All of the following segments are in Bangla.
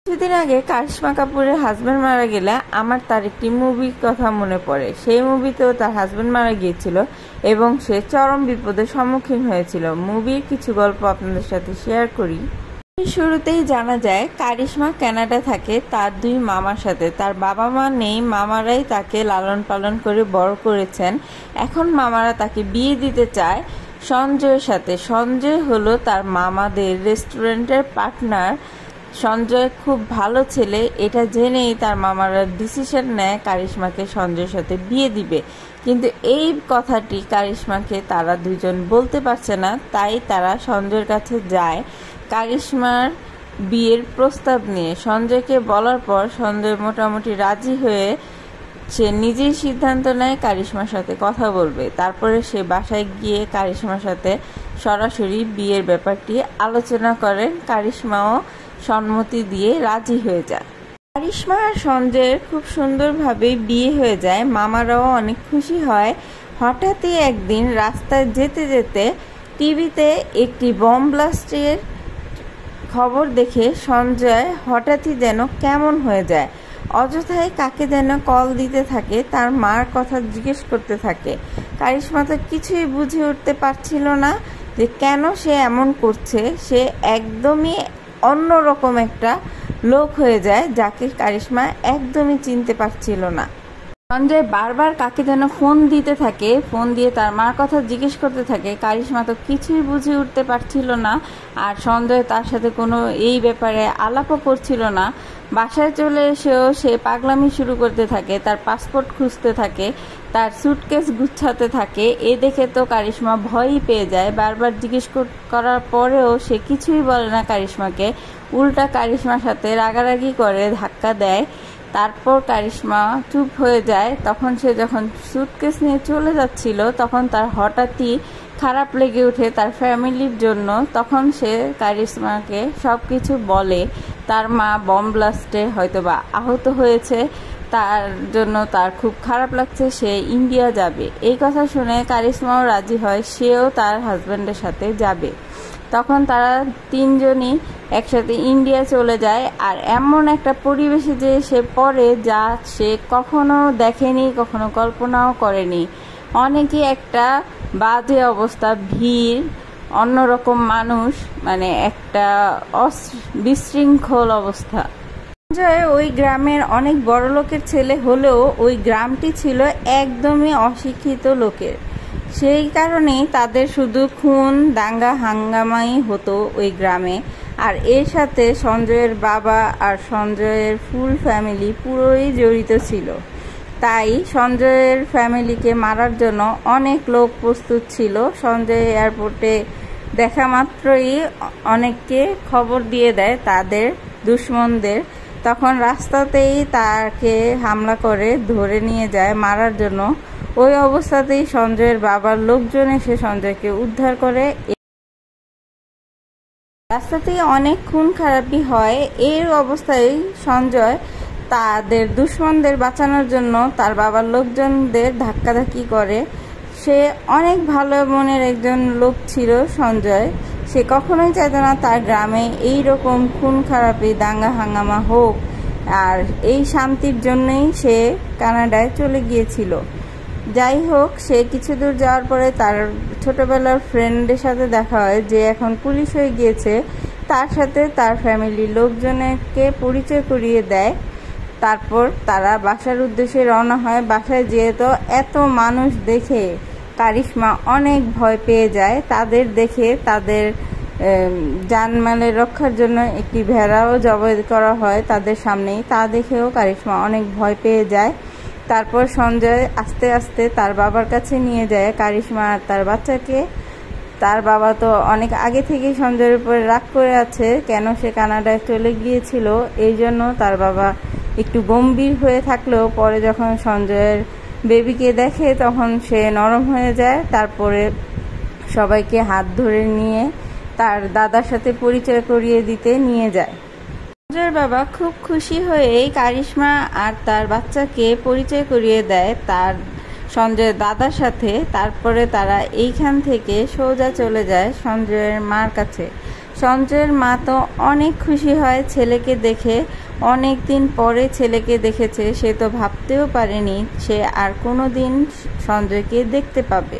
কিছুদিন আগে কারিশমা কাপুরের হাজবেন্ড মারা গেলে আমার তার একটি মুভির কথা মনে পড়ে। সেই মুভিতেও তার হাজবেন্ড মারা গিয়েছিল এবং সে চরম বিপদের সম্মুখীন হয়েছিল। মুভির কিছু গল্প আপনাদের সাথে শেয়ার করি। শুরুতেই জানা যায় কারিশমা কানাডা থাকে তার দুই মামার সাথে। তার বাবা মা নেই, মামারাই তাকে লালন পালন করে বড় করেছেন। এখন মামারা তাকে বিয়ে দিতে চায় সঞ্জয়ের সাথে। সঞ্জয় হলো তার মামাদের রেস্টুরেন্টের পার্টনার। সঞ্জয় খুব ভালো ছেলে, এটা জেনেই তার মামারা ডিসিশন নেয় কারিশমাকে সঞ্জয়ের সাথে বিয়ে দিবে। কিন্তু এই কথাটি কারিশমাকে তারা দুজন বলতে পারছে না, তাই তারা সঞ্জয়ের কাছে যায় কারিশমার বিয়ের প্রস্তাব নিয়ে। সঞ্জয়কে বলার পর সঞ্জয় মোটামুটি রাজি হয়ে সে নিজেই সিদ্ধান্ত নেয় কারিশমার সাথে কথা বলবে। তারপরে সে বাসায় গিয়ে কারিশমার সাথে সরাসরি বিয়ের ব্যাপারটি আলোচনা করেন। কারিশমাও সম্মতি দিয়ে রাজি হয়ে যায়। কারিশমা আর সঞ্জয়ের খুব সুন্দরভাবে বিয়ে হয়ে যায়। মামারাও অনেক খুশি হয়। হঠাৎই একদিন রাস্তায় যেতে যেতে টিভিতে একটি বম ব্লাস্টের খবর দেখে সঞ্জয় হঠাৎই যেন কেমন হয়ে যায়। অযথায় কাকে যেন কল দিতে থাকে, তার মার কথা জিজ্ঞেস করতে থাকে। কারিশমা তো কিছুই বুঝে উঠতে পারছিল না যে কেন সে এমন করছে। সে একদমই অন্যরকম একটা লোক হয়ে যায় যাকে কারিশমা একদমই চিনতে পারছিল না। সঞ্জয় বারবার কাকে যেন ফোন দিতে থাকে, ফোন দিয়ে তার মার কথা জিজ্ঞেস করতে থাকে। কারিশমা তো কিছুই বুঝে উঠতে পারছিল না, আর সঞ্জয় তার সাথে কোনো এই ব্যাপারে আলাপও করছিল না। বাসায় চলে এসেও সে পাগলামি শুরু করতে থাকে, তার পাসপোর্ট খুঁজতে থাকে, তার সুটকেস গুছাতে থাকে। এ দেখে তো কারিশমা ভয়ই পেয়ে যায়। বারবার জিজ্ঞেস করার পরেও সে কিছুই বলে না কারিশমাকে, উল্টা কারিশমার সাথে রাগারাগি করে ধাক্কা দেয়। তারপর কারিশমা চুপ হয়ে যায়। তখন সে যখন সুটকেস নিয়ে চলে যাচ্ছিল তখন তার হঠাৎই খারাপ লেগে ওঠে তার ফ্যামিলির জন্য। তখন সে কারিশমাকে সব কিছু বলে। তার মা বম ব্লাস্টে হয়তোবা আহত হয়েছে, তার জন্য তার খুব খারাপ লাগছে, সে ইন্ডিয়া যাবে। এই কথা শুনে কারিশমাও রাজি হয়, সেও তার হাজব্যান্ডের সাথে যাবে। তখন তারা তিনজনই একসাথে ইন্ডিয়া চলে যায়। আর এমন একটা পরিবেশে যে সে পড়ে যা সে কখনো দেখেনি, কখনো কল্পনাও করেনি। অনেকই একটা বাজে অবস্থা, ভিড়, অন্যরকম মানুষ, মানে একটা বিশৃঙ্খল অবস্থা। সঞ্জয় ওই গ্রামের অনেক বড় লোকের ছেলে হলেও ওই গ্রামটি ছিল একদমই অশিক্ষিত লোকের। সেই কারণেই তাদের শুধু খুন দাঙ্গা হাঙ্গামাই হতো ওই গ্রামে। আর এর সাথে সঞ্জয়ের বাবা আর সঞ্জয়ের ফুল ফ্যামিলি পুরোই জড়িত ছিল। তাই সঞ্জয়ের ফ্যামিলিকে মারার জন্য অনেক লোক প্রস্তুত ছিল। সঞ্জয় এয়ারপোর্টে দেখা মাত্রই অনেককে খবর দিয়ে দেয় তাদের দুশ্মনদের। তখন রাস্তাতেই তাকে হামলা করে ধরে নিয়ে যায় মারার জন্য। ওই অবস্থাতেই সঞ্জয়ের বাবার লোকজন এসে সঞ্জয়কে উদ্ধার করে। রাস্তাতেই অনেক খুন খারাপি হয়। এই অবস্থায় সঞ্জয় তাদের দুশ্মনদের বাঁচানোর জন্য তার বাবার লোকজনদের ধাক্কাধাক্কি করে। সে অনেক ভালো মনের একজন লোক ছিল সঞ্জয়। সে কখনোই চাইতো না তার গ্রামে এই রকম খুন খারাপি দাঙ্গা হাঙ্গামা হোক। আর এই শান্তির জন্যই সে কানাডায় চলে গিয়েছিল। যাই হোক, সে কিছু দূর যাওয়ার পরে তার ছোটবেলার ফ্রেন্ডের সাথে দেখা হয় যে এখন পুলিশ হয়ে গিয়েছে। তার সাথে তার ফ্যামিলির লোকজনকে পরিচয় করিয়ে দেয়। তারপর তারা বাসার উদ্দেশ্যে রওনা হয়। বাসায় যেহেতু এত মানুষ দেখে কারিশমা অনেক ভয় পেয়ে যায়। তাদের দেখে তাদের জানমালের রক্ষার জন্য একটি ভেড়াও জবাই করা হয় তাদের সামনেই। তা দেখেও কারিশমা অনেক ভয় পেয়ে যায়। তারপর সঞ্জয় আস্তে আস্তে তার বাবার কাছে নিয়ে যায় কারিশমা আর তার বাচ্চাকে। তার বাবা তো অনেক আগে থেকেই সঞ্জয়ের উপরে রাগ করে আছে, কেন সে কানাডায় চলে গিয়েছিল। এই জন্য তার বাবা একটু গম্ভীর হয়ে থাকলেও পরে যখন সঞ্জয়ের বেবিকে দেখে তখন সে নরম হয়ে যায়। তারপরে সবাইকে হাত ধরে নিয়ে তার দাদার সাথে পরিচয় করিয়ে দিতে নিয়ে যায়। সঞ্জয়ের বাবা খুব খুশি হয়ে কারিশমা আর তার বাচ্চাকে পরিচয় করিয়ে দেয় তার সঞ্জয়ের দাদার সাথে। তারপরে তারা এইখান থেকে সোজা চলে যায় সঞ্জয়ের মার কাছে। সঞ্জয়ের মা তো অনেক খুশি হয় ছেলেকে দেখে। অনেক দিন পরে ছেলেকে দেখেছে, সে তো ভাবতেও পারেনি সে আর কোনো দিন সঞ্জয়কে দেখতে পাবে।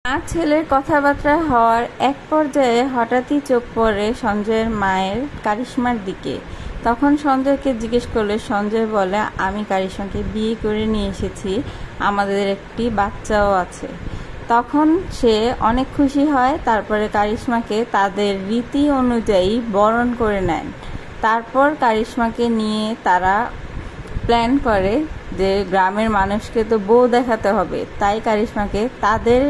মা ছেলের কথাবার্তা হওয়ার এক পর্যায়ে হঠাৎই চোখ পড়ে সঞ্জয়ের মায়ের কারিশমার দিকে। তখন সঞ্জয়কে জিজ্ঞেস করলে সঞ্জয় বলে, আমি কারিশমাকে বিয়ে করে নিয়ে এসেছি, আমাদের একটি বাচ্চাও আছে। তখন সে অনেক খুশি হয়। তারপরে কারিশমাকে তাদের রীতি অনুযায়ী বরণ করে নেন। তারপর কারিশমাকে নিয়ে তারা প্ল্যান করে যে গ্রামের মানুষকে তো বউ দেখাতে হবে, তাই কারিশমাকে তাদের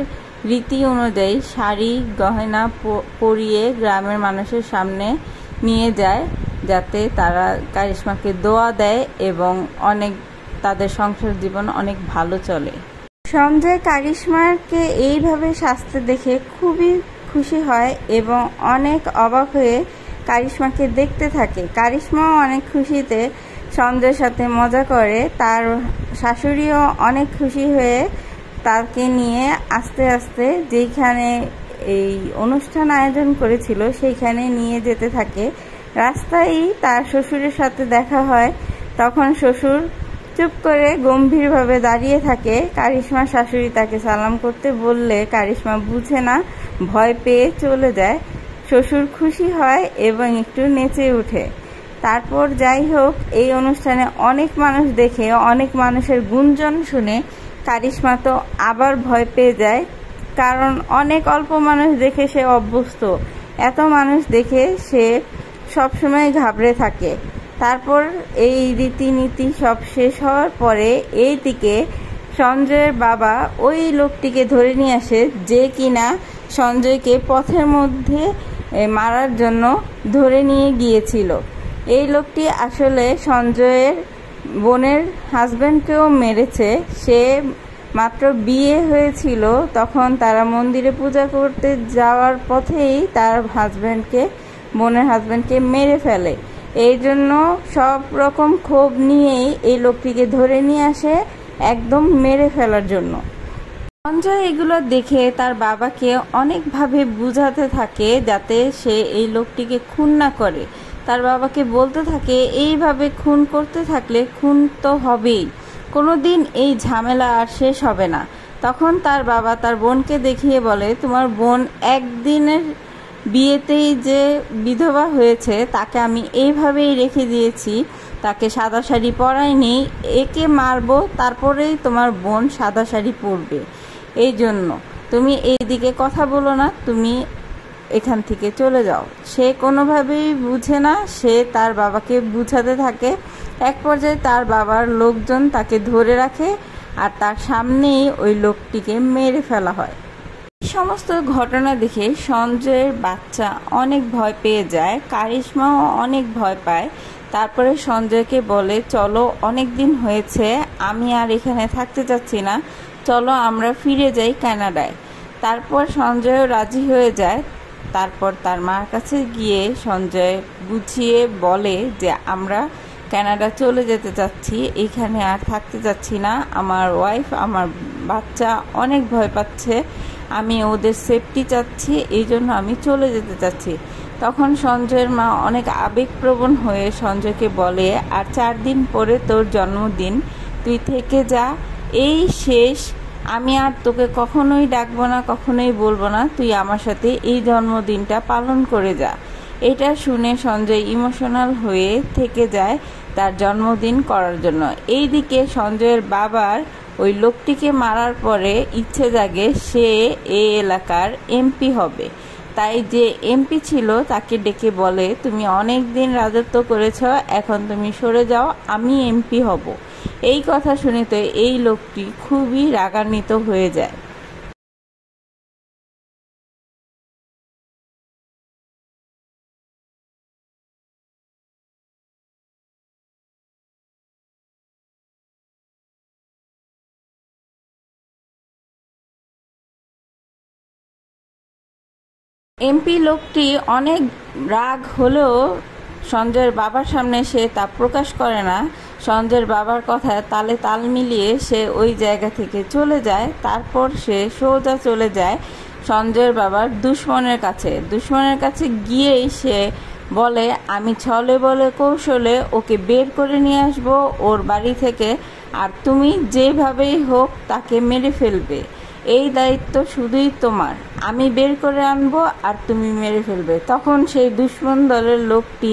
রীতি অনুযায়ী শাড়ি গয়না পরিয়ে গ্রামের মানুষের সামনে নিয়ে যায়, যাতে তারা কারিশমাকে দোয়া দেয় এবং অনেক তাদের সংসার জীবন অনেক ভালো চলে। সঞ্জয় কারিশমাকে এইভাবে সাজতে দেখে খুবই খুশি হয় এবং অনেক অবাক হয়ে কারিশমাকে দেখতে থাকে। কারিশমাও অনেক খুশিতে সঞ্জয়ের সাথে মজা করে। তার শাশুড়িও অনেক খুশি হয়ে তাকে নিয়ে আস্তে আস্তে যেখানে এই অনুষ্ঠান আয়োজন করেছিল সেইখানে নিয়ে যেতে থাকে। রাস্তায় তার শ্বশুরের সাথে দেখা হয়। তখন শ্বশুর চুপ করে গম্ভীরভাবে দাঁড়িয়ে থাকে। কারিশমার শাশুড়ি তাকে সালাম করতে বললে কারিশমা বুঝে না, ভয় পেয়ে চলে যায়। শ্বশুর খুশি হয় এবং একটু নেচে ওঠে। তারপর যাই হোক, এই অনুষ্ঠানে অনেক মানুষ দেখে, অনেক মানুষের গুঞ্জন শুনে কারিশমা তো আবার ভয় পেয়ে যায়, কারণ অনেক অল্প মানুষ দেখে সে অভ্যস্ত। এত মানুষ দেখে সে সবসময় ঘাবড়ে থাকে। তারপর এই রীতিনীতি সব শেষ হওয়ার পরে এইদিকে সঞ্জয়ের বাবা ওই লোকটিকে ধরে নিয়ে আসে, যে কিনা সঞ্জয়কে পথের মধ্যে মারার জন্য ধরে নিয়ে গিয়েছিল। এই লোকটি আসলে সঞ্জয়ের বোনের হাজব্যান্ডকেও মেরেছে। সে মাত্র বিয়ে হয়েছিল, তখন তারা মন্দিরে পূজা করতে যাওয়ার পথেই তার বোনের হাজব্যান্ডকে মেরে ফেলে। এই জন্য সব রকম ক্ষোভ নিয়েই এই লোকটিকে ধরে নিয়ে আসে একদম মেরে ফেলার জন্য। সঞ্জয় এগুলো দেখে তার বাবাকে অনেকভাবে বুঝাতে থাকে যাতে সে এই লোকটিকে খুন না করে। তার বাবাকে বলতে থাকে, এইভাবে খুন করতে থাকলে খুন তো হবেই, কোনো দিন এই ঝামেলা আর শেষ হবে না। তখন তার বাবা তার বোনকে দেখিয়ে বলে, তোমার বোন একদিনের বিয়েতেই যে বিধবা হয়েছে তাকে আমি এইভাবেই রেখে দিয়েছি, তাকে সাদা শাড়ি পরাইনি, একে মারবো, তারপরেই তোমার বোন সাদা শাড়ি পরবে। এই জন্য তুমি এইদিকে কথা বলো না, তুমি এখান থেকে চলে যাও। সে কোনোভাবেই বুঝে না, সে তার বাবাকে বুঝাতে থাকে। এক পর্যায়ে তার বাবার লোকজন তাকে ধরে রাখে আর তার সামনেই ওই লোকটিকে মেরে ফেলা হয়। সমস্ত ঘটনা দেখে সঞ্জয়ের বাচ্চা অনেক ভয় পেয়ে যায়, কারিশমাও অনেক ভয় পায়। তারপরে সঞ্জয়কে বলে, চলো অনেক দিন হয়েছে, আমি আর এখানে থাকতে চাচ্ছি না, চলো আমরা ফিরে যাই কানাডায়। তারপর সঞ্জয়ও রাজি হয়ে যায়। তারপর তার মার কাছে গিয়ে সঞ্জয় বুঝিয়ে বলে যে আমরা কানাডা চলে যেতে চাচ্ছি, এখানে আর থাকতে চাচ্ছি না, আমার ওয়াইফ আমার বাচ্চা অনেক ভয় পাচ্ছে, আমি ওদের সেফটি চাচ্ছি, এই জন্য আমি চলে যেতে চাচ্ছি। তখন সঞ্জয়ের মা অনেক আবেগপ্রবণ হয়ে সঞ্জয়কে বলে, আর 4 দিন পরে তোর জন্মদিন, তুই থেকে যা, এই শেষ, আমি আর তোকে কখনোই ডাকবো না, কখনোই বলবো না, তুই আমার সাথে এই জন্মদিনটা পালন করে যা। এটা শুনে সঞ্জয় ইমোশনাল হয়ে থেকে যায় তার জন্মদিন করার জন্য। এইদিকে সঞ্জয়ের বাবার ওই লোকটিকে মারার পরে ইচ্ছে জাগে সে এই এলাকার এমপি হবে। তাই যে এমপি ছিল তাকে ডেকে বলে, তুমি অনেক দিন রাজত্ব করেছ, এখন তুমি সরে যাও, আমি এমপি হব। এই কথা শুনে তো এই লোকটি খুবই রাগান্বিত হয়ে যায়। এমপি লোকটি অনেক রাগ হলেও সঞ্জয়ের বাবার সামনে সে তা প্রকাশ করে না। সঞ্জয়ের বাবার কথায় তালে তাল মিলিয়ে সে ওই জায়গা থেকে চলে যায়। তারপর সে সোজা চলে যায় সঞ্জয়ের বাবার দুশ্মনের কাছে গিয়েই সে বলে, আমি ছলে বলে কৌশলে ওকে বের করে নিয়ে আসবো ওর বাড়ি থেকে, আর তুমি যেভাবেই হোক তাকে মেরে ফেলবে। এই দায়িত্ব শুধুই তোমার। আমি বের করে আনবো আর তুমি মেরে ফেলবে। তখন সেই দুশ্মন দলের লোকটি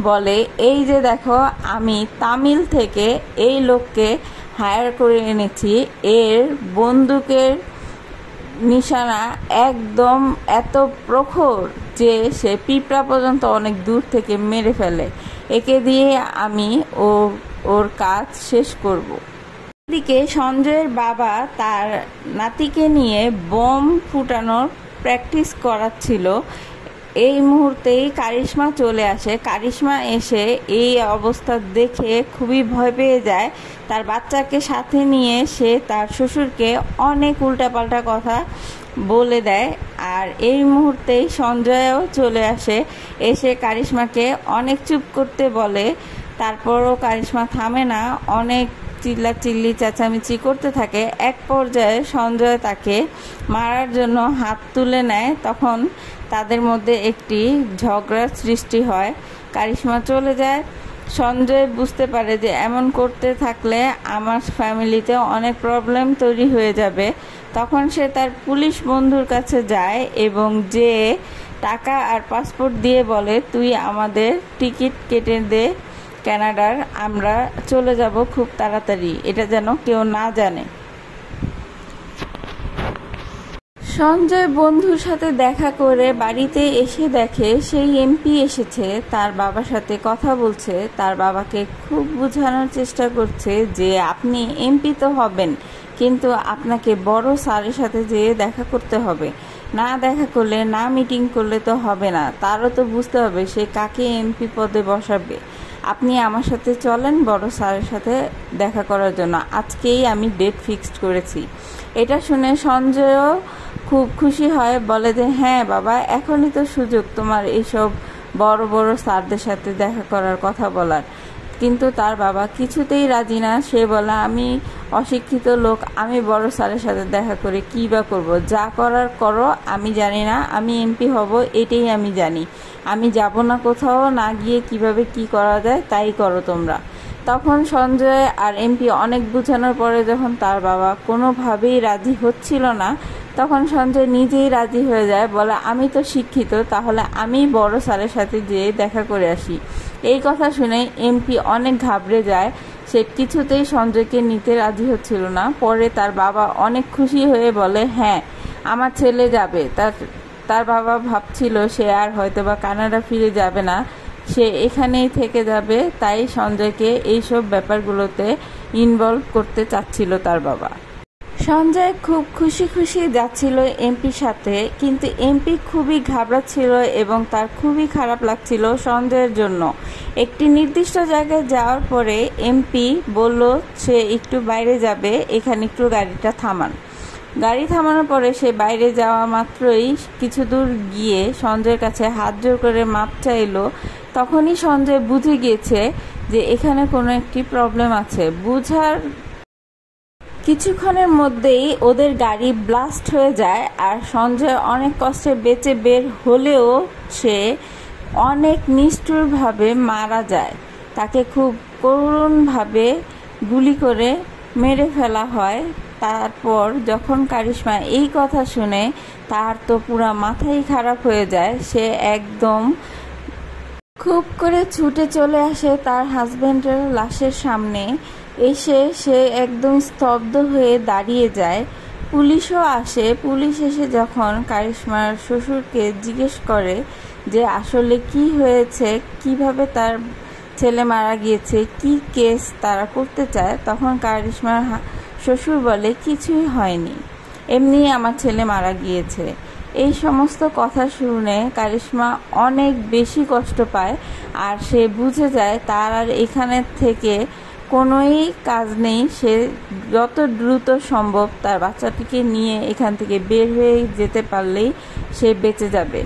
বলে, এই যে দেখো, আমি তামিল থেকে এই লোককে হায়ার করে এনেছি। এর বন্দুকের নিশানা একদম এত প্রখর যে সে পিঁপড়া পর্যন্ত অনেক দূর থেকে মেরে ফেলে। একে দিয়ে আমি ওর কাজ শেষ করব। এদিকে সঞ্জয়ের বাবা তার নাতিকে নিয়ে বোম ফুটানোর প্র্যাকটিস করাচ্ছিল। এই মুহূর্তেই কারিশমা চলে আসে। কারিশমা এসে এই অবস্থা দেখে খুবই ভয় পেয়ে যায়। তার বাচ্চাকে সাথে নিয়ে সে তার শ্বশুরকে অনেক উল্টাপাল্টা কথা বলে দেয়। আর এই মুহূর্তেই সঞ্জয়ও চলে আসে, এসে কারিশমাকে অনেক চুপ করতে বলে। তারপরও কারিশমা থামে না, অনেক চিল্লাচিল্লি চেঁচামেচি করতে থাকে। এক পর্যায়ে সঞ্জয় তাকে মারার জন্য হাত তুলে নেয়। তখন তাদের মধ্যে একটি ঝগড়ার সৃষ্টি হয়। কারিশমা চলে যায়। সঞ্জয় বুঝতে পারে যে এমন করতে থাকলে আমার ফ্যামিলিতে অনেক প্রবলেম তৈরি হয়ে যাবে। তখন সে তার পুলিশ বন্ধুর কাছে যায় এবং যে টাকা আর পাসপোর্ট দিয়ে বলে, তুই আমাদের টিকিট কেটে দে কানাডার, আমরা চলে যাব খুব তাড়াতাড়ি, এটা যেন কেউ না জানে। সঞ্জয় বন্ধুর সাথে দেখা করে বাড়িতে এসে দেখে সেই এমপি এসেছে, তার বাবার সাথে কথা বলছে। তার বাবাকে খুব বোঝানোর চেষ্টা করছে যে আপনি এমপি তো হবেন, কিন্তু আপনাকে বড় স্যারের সাথে যেয়ে দেখা করতে হবে। না দেখা করলে, না মিটিং করলে তো হবে না। তারও তো বুঝতে হবে সে কাকে এমপি পদে বসাবে। আপনি আমার সাথে চলেন বড় স্যারের সাথে দেখা করার জন্য। আজকেই আমি ডেট ফিক্সড করেছি। এটা শুনে সঞ্জয়ও খুব খুশি হয়, বলে যে হ্যাঁ বাবা, এখনই তো সুযোগ তোমার এইসব বড় বড় স্যারদের সাথে দেখা করার কথা বলার। কিন্তু তার বাবা কিছুতেই রাজি না। সে বলে, আমি অশিক্ষিত লোক, আমি বড় স্যারের সাথে দেখা করে কী বা করবো? যা করার করো, আমি জানি না। আমি এমপি হব এটাই আমি জানি। আমি যাব না কোথাও, না গিয়ে কিভাবে কি করা যায় তাই করো তোমরা। তখন সঞ্জয় আর এমপি অনেক বোঝানোর পরে যখন তার বাবা কোনোভাবেই রাজি হচ্ছিল না, তখন সঞ্জয় নিজেই রাজি হয়ে যায়, বলে আমি তো শিক্ষিত, তাহলে আমি বড় স্যারের সাথে যেয়ে দেখা করে আসি। এই কথা শুনে এমপি অনেক ঘাবড়ে যায়। সে কিছুতেই সঞ্জয়কে নিতে রাজি হচ্ছিল না। পরে তার বাবা অনেক খুশি হয়ে বলে, হ্যাঁ আমার ছেলে যাবে। তার বাবা ভাবছিল সে আর হয়তোবা কানাডা ফিরে যাবে না, সে এখানেই থেকে যাবে। তাই সঞ্জয়কে এইসব ব্যাপারগুলোতে ইনভলভ করতে চাচ্ছিল তার বাবা। সঞ্জয় খুব খুশি খুশি যাচ্ছিল এমপির সাথে, কিন্তু এমপি খুবই ঘাবড়াচ্ছিল এবং তার খুবই খারাপ লাগছিল সঞ্জয়ের জন্য। একটি নির্দিষ্ট জায়গায় যাওয়ার পরে এমপি বলল সে একটু বাইরে যাবে, এখানে একটু গাড়িটা থামান। গাড়ি থামানোর পরে সে বাইরে যাওয়া মাত্রই কিছু দূর গিয়ে সঞ্জয়ের কাছে হাত জোর করে মাপ চাইলো। তখনই সঞ্জয় বুঝে গিয়েছে যে এখানে কোনো একটি প্রবলেম আছে। বুঝার কিছুক্ষণের মধ্যেই ওদের গাড়ি ব্লাস্ট হয়ে যায় আর সঞ্জয় অনেক কষ্টে বেঁচে বের হলেও সে অনেক নিষ্ঠুরভাবে মারা যায়। তাকে খুব করুণভাবে গুলি করে মেরে ফেলা হয়। তারপর যখন কারিশমা এই কথা শুনে তার তো পুরা মাথাই খারাপ হয়ে যায়। সে একদম খুব করে ছুটে চলে আসে তার হাজবেন্ডের লাশের সামনে। এসে সে একদম স্তব্ধ হয়ে দাঁড়িয়ে যায়। পুলিশও আসে। পুলিশ এসে যখন কারিশমার শ্বশুরকে জিজ্ঞেস করে যে আসলে কি হয়েছে, কিভাবে তার ছেলে মারা গিয়েছে, কি কেস তারা করতে চায়, তখন কারিশমার শ্বশুর বলে কিছুই হয়নি, এমনি আমার ছেলে মারা গিয়েছে। এই সমস্ত কথা শুনে কারিশমা অনেক বেশি কষ্ট পায় আর সে বুঝে যায় তার আর এখানে থেকে কোনোই কাজ নেই। সে যত দ্রুত সম্ভব তার বাচ্চাটিকে নিয়ে এখান থেকে বের হয়ে যেতে পারলেই সে বেঁচে যাবে।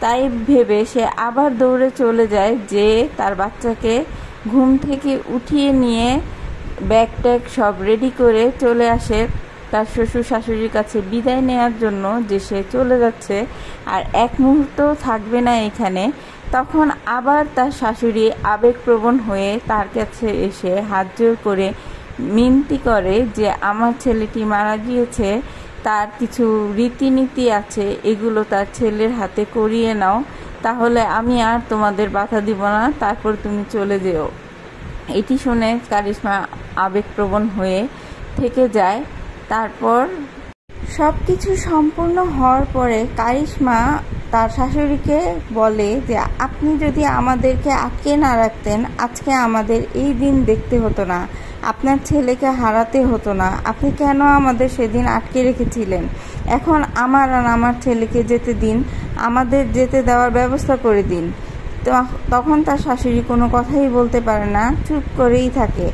তাই ভেবে সে আবার দৌড়ে চলে যায়, যে তার বাচ্চাকে ঘুম থেকে উঠিয়ে নিয়ে ব্যাগ ট্যাগ সব রেডি করে চলে আসে তার শ্বশুর শাশুড়ির কাছে বিদায় নেওয়ার জন্য যে সে চলে যাচ্ছে আর এক মুহূর্ত থাকবে না এখানে, তখন আবার তার শাশুড়ি আবেগপ্রবণ হয়ে তার কাছে এসে হাত জোড় করে মিনতি করে যে আমার ছেলেটি মারা গিয়েছে, তার কিছু রীতিনীতি আছে, এগুলো তার ছেলের হাতে করিয়ে নাও, তাহলে আমি আর তোমাদের বাধা দিব না, তারপর তুমি চলে যেও। এটি শুনে কারিশমা আবেগপ্রবণ হয়ে থেকে যায়। তারপর সব কিছু সম্পূর্ণ হওয়ার পরে কারিশমা তার শাশুড়িকে বলে যে আপনি যদি আমাদেরকে আটকে না রাখতেন, আজকে আমাদের এই দিন দেখতে হতো না, আপনার ছেলেকে হারাতে হতো না, আপনি কেন আমাদের সেদিন আটকে রেখেছিলেন? এখন আমার আর আমার ছেলেকে যেতে দিন, আমাদের যেতে দেওয়ার ব্যবস্থা করে দিন। তখন তার শাশুড়ি কোনো কথাই বলতে পারে না, চুপ করেই থাকে।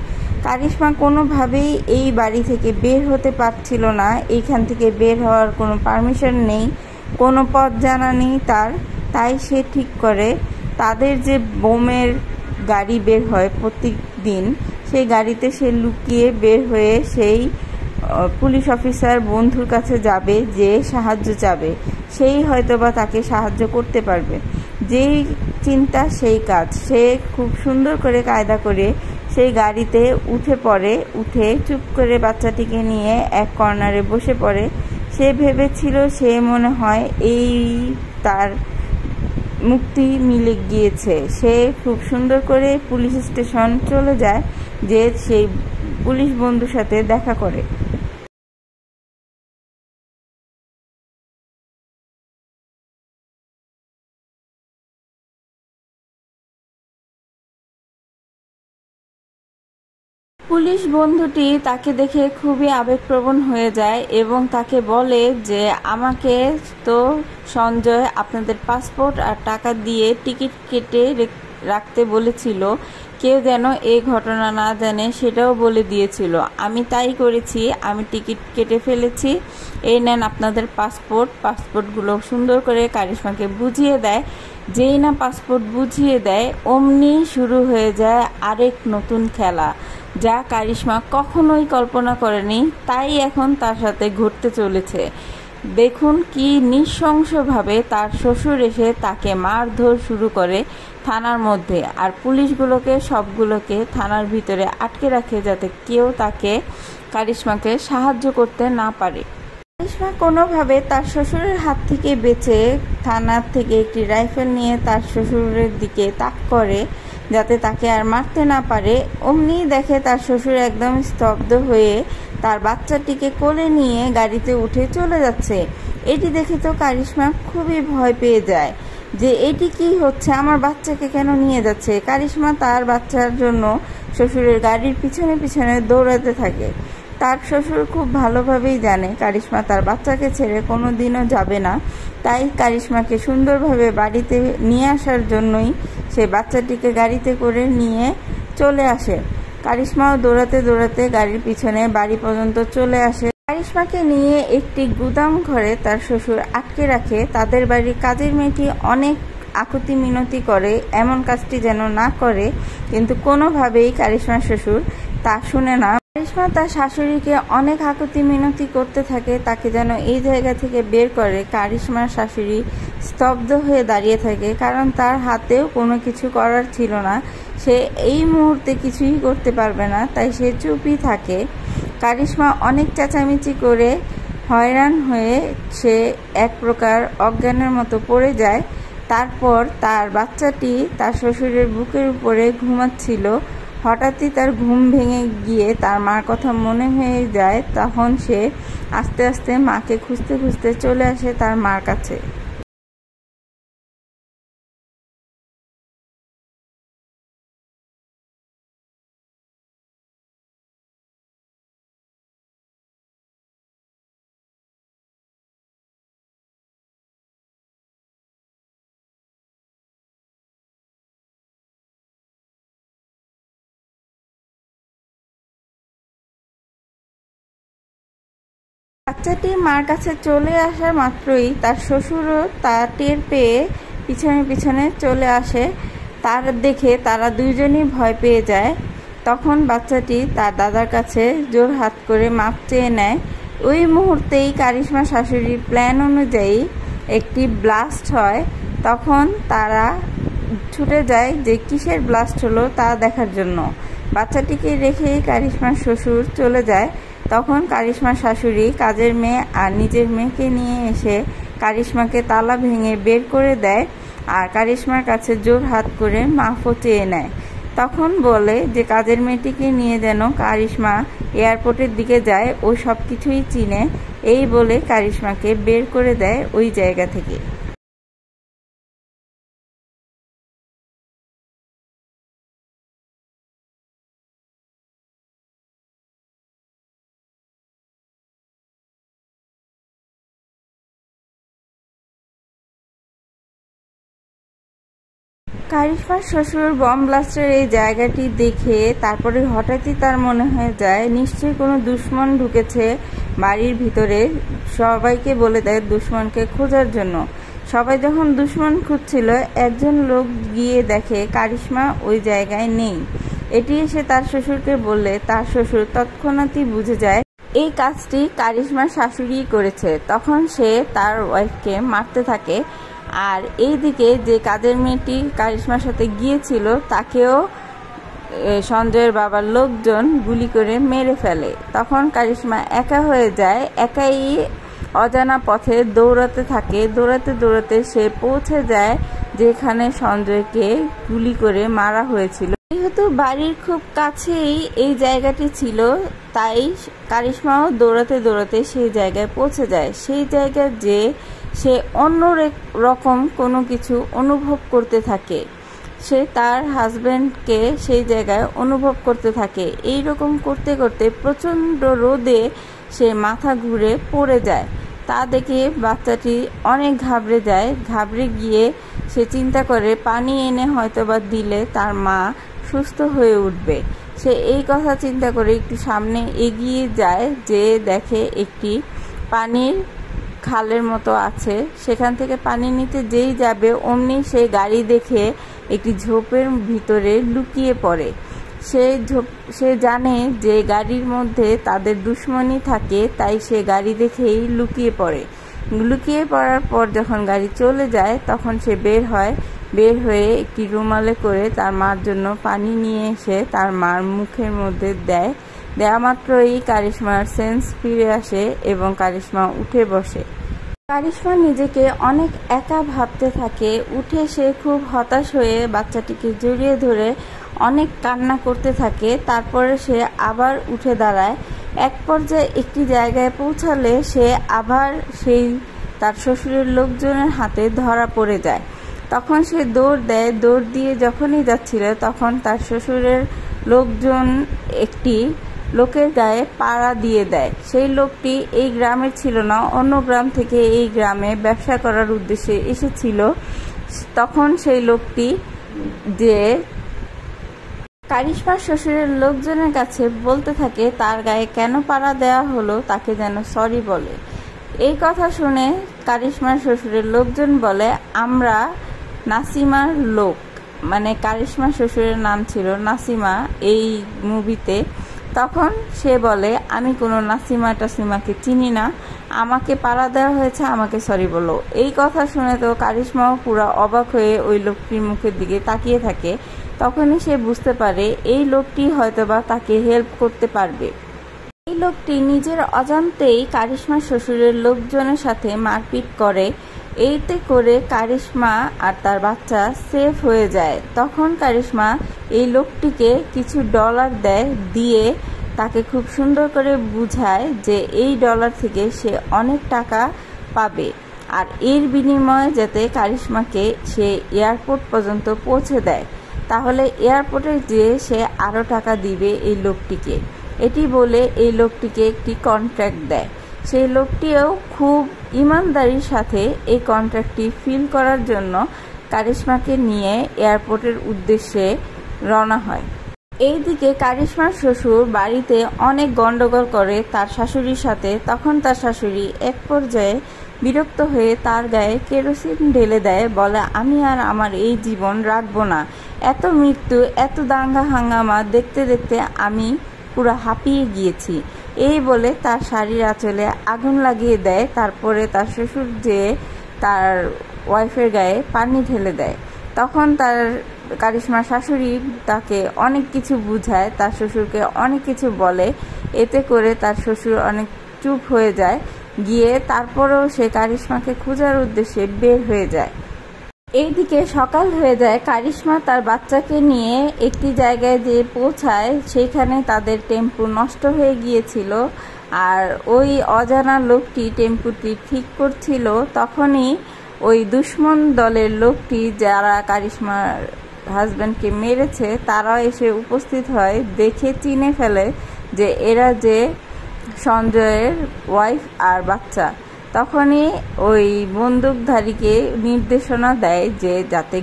কারিশমা কোনোভাবেই এই বাড়ি থেকে বের হতে পারছিল না, এইখান থেকে বের হওয়ার কোনো পারমিশন নেই, কোনো পথ জানা নেই তার। তাই সে ঠিক করে তাদের যে বোমের গাড়ি বের হয় প্রত্যেক দিন, সেই গাড়িতে সে লুকিয়ে বের হয়ে সেই পুলিশ অফিসার বন্ধুর কাছে যাবে, যে সাহায্য চাবে, সেই হয়তোবা তাকে সাহায্য করতে পারবে। যেই চিন্তা সেই কাজ। সে খুব সুন্দর করে কায়দা করে সেই গাড়িতে উঠে পড়ে, উঠে চুপ করে বাচ্চাটিকে নিয়ে এক কর্নারে বসে পড়ে। সে ভেবেছিল সে মনে হয় এই তার মুক্তি মিলে গিয়েছে। সে খুব সুন্দর করে পুলিশ স্টেশন চলে যায়, যে সেই পুলিশ বন্ধুর সাথে দেখা করে। পুলিশ বন্ধুটি তাকে দেখে খুবই আবেগপ্রবণ হয়ে যায় এবং তাকে বলে যে আমাকে তো সঞ্জয় আপনাদের পাসপোর্ট আর টাকা দিয়ে টিকিট কেটে রাখতে বলেছিল, কেউ যেন এই ঘটনা না জানে সেটাও বলে দিয়েছিল। আমি তাই করেছি, আমি টিকিট কেটে ফেলেছি, এই নেন আপনাদের পাসপোর্টগুলো সুন্দর করে কারিশমাকে বুঝিয়ে দেয়। যেই না পাসপোর্ট বুঝিয়ে দেয়, অমনি শুরু হয়ে যায় আরেক নতুন খেলা, যা কারিশমা কখনোই কল্পনা করেনি, তাই এখন তার সাথে ঘটতে চলেছে। দেখুন কি নৃশংসভাবে তার শ্বশুর এসে তাকে মারধর শুরু করে থানার মধ্যে, আর পুলিশগুলোকে সবগুলোকে থানার ভিতরে আটকে রাখে যাতে কেউ কারিশমাকে সাহায্য করতে না পারে। কারিশমা কোনোভাবে তার শ্বশুরের হাত থেকে বেঁচে থানার থেকে একটি রাইফেল নিয়ে তার শ্বশুরের দিকে তাক করে যাতে তাকে আর মারতে না পারে। অমনি দেখে তার শ্বশুর একদম স্তব্ধ হয়ে তার বাচ্চাটিকে কোলে নিয়ে গাড়িতে উঠে চলে যাচ্ছে। এটি দেখে তো কারিশমা খুবই ভয় পেয়ে যায় যে এটি কি হচ্ছে, আমার বাচ্চাকে কেন নিয়ে যাচ্ছে। কারিশমা তার বাচ্চার জন্য শ্বশুরের গাড়ির পিছনে পিছনে দৌড়াতে থাকে। তার শ্বশুর খুব ভালোভাবেই জানে কারিশমা তার বাচ্চাকে ছেড়ে কোনো দিনও যাবে না, তাই কারিশমাকে সুন্দরভাবে বাড়িতে নিয়ে আসার জন্যই সে বাচ্চাটিকে গাড়িতে করে নিয়ে চলে আসে। কারিশমাও দৌড়াতে দৌড়াতে গাড়ির পিছনে বাড়ি পর্যন্ত চলে আসে। কারিশমাকে নিয়ে একটি গুদাম ঘরে তার শ্বশুর আটকে রাখে। তাদের বাড়ির কাজের মেয়েটি অনেক আকুতি মিনতি করে এমন কাজটি যেন না করে, কিন্তু কোনোভাবেই কারিশমার শ্বশুর তা শুনে না। কারিশমা তার শাশুড়িকে অনেক আকুতি মিনতি করতে থাকে তাকে যেন এই জায়গা থেকে বের করে। কারিশমার শাশুড়ি স্তব্ধ হয়ে দাঁড়িয়ে থাকে, কারণ তার হাতেও কোনো কিছু করার ছিল না, সে এই মুহূর্তে কিছুই করতে পারবে না, তাই সে চুপই থাকে। কারিশমা অনেক চেঁচামেচি করে হয়রান হয়ে সে এক প্রকার অজ্ঞানের মতো পড়ে যায়। তারপর তার বাচ্চাটি তার শ্বশুরের বুকের উপরে ঘুমাচ্ছিল, হঠাৎই তার ঘুম ভেঙে গিয়ে তার মার কথা মনে হয়ে যায়। তখন সে আস্তে আস্তে মাকে খুঁজতে খুঁজতে চলে আসে তার মার কাছে। বাচ্চাটি মার কাছে চলে আসার মাত্রই তার শ্বশুরও তা টের পেয়ে পিছনে পিছনে চলে আসে। তার দেখে তারা দুইজনই ভয় পেয়ে যায়। তখন বাচ্চাটি তার দাদার কাছে জোর হাত করে মাপ চেয়ে নেয়। ওই মুহূর্তেই কারিশমা শাশুড়ির প্ল্যান অনুযায়ী একটি ব্লাস্ট হয়। তখন তারা ছুটে যায় যে কিসের ব্লাস্ট হলো তা দেখার জন্য। বাচ্চাটিকে রেখে কারিশমার শ্বশুর চলে যায়। তখন কারিশমার শাশুড়ি কাজের মেয়ে আর নিজের মেয়েকে নিয়ে এসে কারিশমাকে তালা ভেঙে বের করে দেয় আর কারিশমার কাছে জোর হাত করে মাফও চেয়ে নেয়। তখন বলে যে কাজের মেয়েটিকে নিয়ে যেন কারিশমা এয়ারপোর্টের দিকে যায়, ও সব কিছুই চিনে। এই বলে কারিশমাকে বের করে দেয় ওই জায়গা থেকে। কারিশমার শ্বশুর বম ব্লাস্টের এই জায়গাটি দেখে তারপরে হঠাৎই তার মনে হয়ে যায় নিশ্চয়ই কোনো দুশ্মন ঢুকেছে বাড়ির ভিতরে। সবাইকে বলে দেয় দুশ্মনকে খোঁজার জন্য। সবাই যখন দুশ্মন খুঁজছিল, একজন লোক গিয়ে দেখে কারিশমা ওই জায়গায় নেই। এটি এসে তার শ্বশুরকে বললে তার শ্বশুর তৎক্ষণাৎই বুঝে যায় এই কাজটি কারিশমার শাশুড়ি করেছে। তখন সে তার ওয়াইফকে মারতে থাকে। আর এইদিকে যে কাজের মেয়েটি কারিশমার সাথে গিয়েছিল তাকেও সঞ্জয়ের বাবার লোকজন গুলি করে মেরে ফেলে। তখন কারিশমা একা হয়ে যায়, একাই অজানা পথে দৌড়াতে থাকে। দৌড়াতে দৌড়াতে সে পৌঁছে যায় যেখানে সঞ্জয়কে গুলি করে মারা হয়েছিল। যেহেতু বাড়ির খুব কাছেই এই জায়গাটি ছিল, তাই কারিশমাও দৌড়াতে দৌড়াতে সেই জায়গায় পৌঁছে যায়। সেই জায়গায় যে সে অন্য রকম কোনো কিছু অনুভব করতে থাকে। সে তার হাজবেন্ডকে সেই জায়গায় অনুভব করতে থাকে। এই রকম করতে করতে প্রচণ্ড রোদে সে মাথা ঘুরে পড়ে যায়। তা দেখে বাচ্চাটি অনেক ঘাবড়ে যায়। ঘাবড়ে গিয়ে সে চিন্তা করে পানি এনে হয়তোবা দিলে তার মা সুস্থ হয়ে উঠবে। সে এই কথা চিন্তা করে একটু সামনে এগিয়ে যায়, যে দেখে একটি পানির খালের মতো আছে। সেখান থেকে পানি নিতে যেই যাবে অমনি সে গাড়ি দেখে একটি ঝোপের ভিতরে লুকিয়ে পড়ে। সে জানে যে গাড়ির মধ্যে তাদের দুশ্মনী থাকে, তাই সে গাড়ি দেখেই লুকিয়ে পড়ে। লুকিয়ে পড়ার পর যখন গাড়ি চলে যায় তখন সে বের হয়ে একটি রুমালে করে তার মার জন্য পানি নিয়ে এসে তার মার মুখের মধ্যে দেয়া মাত্রই কারিশমার সেন্স ফিরে আসে এবং কারিশমা উঠে বসে। কারিশমা নিজেকে অনেক একা ভাবতে থাকে। উঠে সে খুব হতাশ হয়ে বাচ্চাটিকে জড়িয়ে ধরে অনেক কান্না করতে থাকে। তারপরে সে আবার উঠে দাঁড়ায়। এক পর্যায়ে একটি জায়গায় পৌঁছালে সে আবার সেই তার শ্বশুরের লোকজনের হাতে ধরা পড়ে যায়। তখন সে দৌড় দেয়। দৌড় দিয়ে যখনই যাচ্ছিল তখন তার শ্বশুরের লোকজন একটি লোকের গায়ে পাড়া দিয়ে দেয়। সেই লোকটি এই গ্রামের ছিল না, অন্য গ্রাম থেকে এই গ্রামে ব্যবসা করার উদ্দেশ্যে এসেছিল। তখন সেই লোকটি যে কারিশমার শ্বশুরের লোকজনের কাছে বলতে থাকে তার গায়ে কেন পাড়া দেওয়া হলো, তাকে যেন সরি বলে। এই কথা শুনে কারিশমার শ্বশুরের লোকজন বলে, আমরা নাসিমার লোক, মানে কারিশমার শ্বশুরের নাম ছিল নাসিমা এই মুভিতে। তখন সে বলে, আমি কোনো নাসিমা টাসিমাকে চিনি না, আমাকে পাড়া দেওয়া হয়েছে, আমাকে সরি বলো। এই কথা শুনে তো কারিশমাও পুরো অবাক হয়ে ওই লোকটির মুখের দিকে তাকিয়ে থাকে। তখনই সে বুঝতে পারে এই লোকটি হয়তোবা তাকে হেল্প করতে পারবে। এই লোকটি নিজের অজান্তেই কারিশমার শ্বশুরের লোকজনের সাথে মারপিট করে। এইতে করে কারিশমা আর তার বাচ্চা সেফ হয়ে যায়। তখন কারিশমা এই লোকটিকে কিছু ডলার দিয়ে তাকে খুব সুন্দর করে বুঝায় যে এই ডলার থেকে সে অনেক টাকা পাবে, আর এর বিনিময়ে যাতে কারিশমাকে সে এয়ারপোর্ট পর্যন্ত পৌঁছে দেয়, তাহলে এয়ারপোর্টে যেয়ে সে আরও টাকা দিবে এই লোকটিকে। এটি বলে এই লোকটিকে একটি কন্ট্রাক্ট দেয়। সেই লোকটিও খুব ইমানদারির সাথে এই কন্ট্রাক্টটি ফিল করার জন্য কারিশমাকে নিয়ে এয়ারপোর্টের উদ্দেশ্যে রওনা হয়। এইদিকে কারিশমার শ্বশুর বাড়িতে অনেক গন্ডগোল করে তার শাশুড়ির সাথে। তখন তার শাশুড়ি এক পর্যায়ে বিরক্ত হয়ে তার গায়ে কেরোসিন ঢেলে দেয়, বলে আমি আর আমার এই জীবন রাখবো না। এত মৃত্যু, এত দাঙ্গা হাঙ্গামা দেখতে দেখতে আমি পুরো হাঁপিয়ে গিয়েছি। এই বলে তার শাড়ির আঁচলে আগুন লাগিয়ে দেয়। তারপরে তার শ্বশুর যে তার ওয়াইফের গায়ে পানি ঢেলে দেয়। তখন তার কারিশমার শাশুড়ি তাকে অনেক কিছু বুঝায়, তার শ্বশুরকে অনেক কিছু বলে। এতে করে তার শ্বশুর অনেক চুপ হয়ে যায়, গিয়ে তারপরেও সে কারিশমাকে খোঁজার উদ্দেশ্যে বের হয়ে যায়। এইদিকে সকাল হয়ে যায়। কারিশমা তার বাচ্চাকে নিয়ে একটি জায়গায় যেয়ে পৌঁছায়। সেখানে তাদের টেম্পু নষ্ট হয়ে গিয়েছিল, আর ওই অজানা লোকটি টেম্পুটি ঠিক করছিল। তখনই ওই দুশ্মন দলের লোকটি, যারা কারিশমার হাজব্যান্ডকে মেরেছে, তারা এসে উপস্থিত হয়। দেখে চিনে ফেলে যে এরা যে সঞ্জয়ের ওয়াইফ আর বাচ্চা। তখনই ওই বন্দুকধারীকে নির্দেশনা দেয় যে যাতে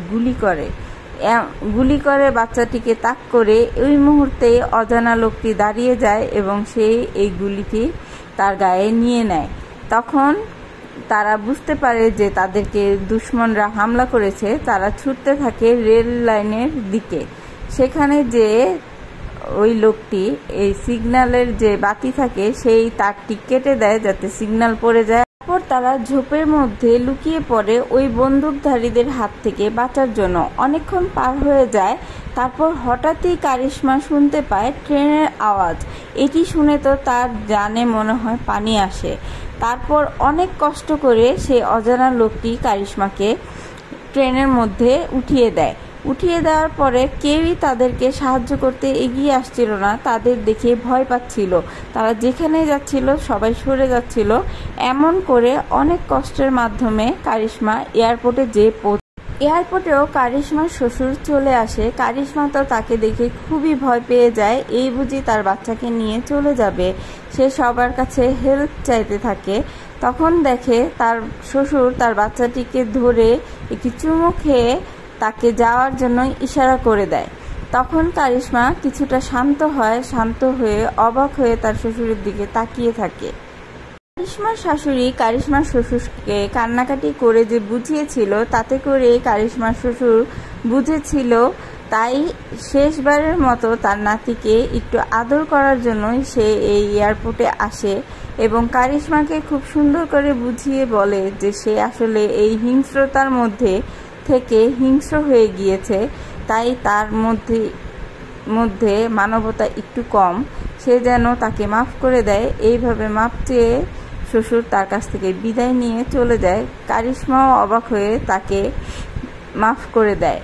গুলি করে বাচ্চাটিকে তাক করে। ওই মুহূর্তে অজানা লোকটি দাঁড়িয়ে যায় এবং সে এই গুলিটি তার গায়ে নিয়ে নেয়। তখন তারা বুঝতে পারে যে তাদেরকে দুশমনরা হামলা করেছে। তারা ছুটতে থাকে রেল লাইনের দিকে। সেখানে যে ওই লোকটি এই সিগন্যালের যে বাতি থাকে সেই তারটি কেটে দেয় যাতে সিগন্যাল পড়ে যায়। তারপর তারা ঝোপের মধ্যে লুকিয়ে পড়ে ওই বন্দুকধারীদের হাত থেকে বাঁচার জন্য। অনেকক্ষণ পার হয়ে যায়। তারপর হঠাৎই কারিশমা শুনতে পায় ট্রেনের আওয়াজ। এটি শুনে তো তার জানে মনে হয় পানি আসে। তারপর অনেক কষ্ট করে সেই অজানা লোকটি কারিশমাকে ট্রেনের মধ্যে উঠিয়ে দেয়। উঠিয়ে দেওয়ার পরে কেউই তাদেরকে সাহায্য করতে এগিয়ে আসছিল না। তাদের দেখে ভয় পাচ্ছিল। তারা যেখানে যাচ্ছিল সবাই সরে যাচ্ছিল। এমন করে অনেক কষ্টের মাধ্যমে কারিশমা এয়ারপোর্টে এয়ারপোর্টেও কারিশমার শ্বশুর চলে আসে। কারিশমা তো তাকে দেখে খুবই ভয় পেয়ে যায়। এই বুঝি তার বাচ্চাকে নিয়ে চলে যাবে। সে সবার কাছে হেল্প চাইতে থাকে। তখন দেখে তার শ্বশুর তার বাচ্চাটিকে ধরে একটি চুমু খেয়ে তাকে যাওয়ার জন্য ইশারা করে দেয়। তখন কারিশমা কিছুটা শান্ত হয়। শান্ত হয়ে অবাক হয়ে তার শ্বশুরের দিকে তাকিয়ে থাকে। কারিশমার শাশুড়ি কারিশমার শ্বশুরকে কান্নাকাটি করে যে বুঝিয়েছিল, তাতে করে কারিশমার শ্বশুর বুঝেছিল। তাই শেষবারের মতো তার নাতিকে একটু আদর করার জন্যই সে এই এয়ারপোর্টে আসে এবং কারিশমাকে খুব সুন্দর করে বুঝিয়ে বলে যে সে আসলে এই হিংস্রতার মধ্যে থেকে হিংস্র হয়ে গিয়েছে। তাই তার মধ্যে মানবতা একটু কম। সে যেন তাকে মাফ করে দেয়। এইভাবে মাপ চেয়ে শ্বশুর তার কাছ থেকে বিদায় নিয়ে চলে যায়। কারিশমাও অবাক হয়ে তাকে মাফ করে দেয়।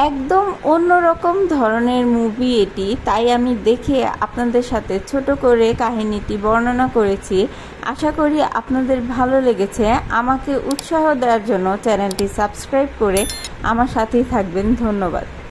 একদম অন্যরকম ধরনের মুভি এটি। তাই আমি দেখে আপনাদের সাথে ছোট করে কাহিনীটি বর্ণনা করেছি। আশা করি আপনাদের ভালো লেগেছে। আমাকে উৎসাহ দেওয়ার জন্য চ্যানেলটি সাবস্ক্রাইব করে আমার সাথেই থাকবেন। ধন্যবাদ।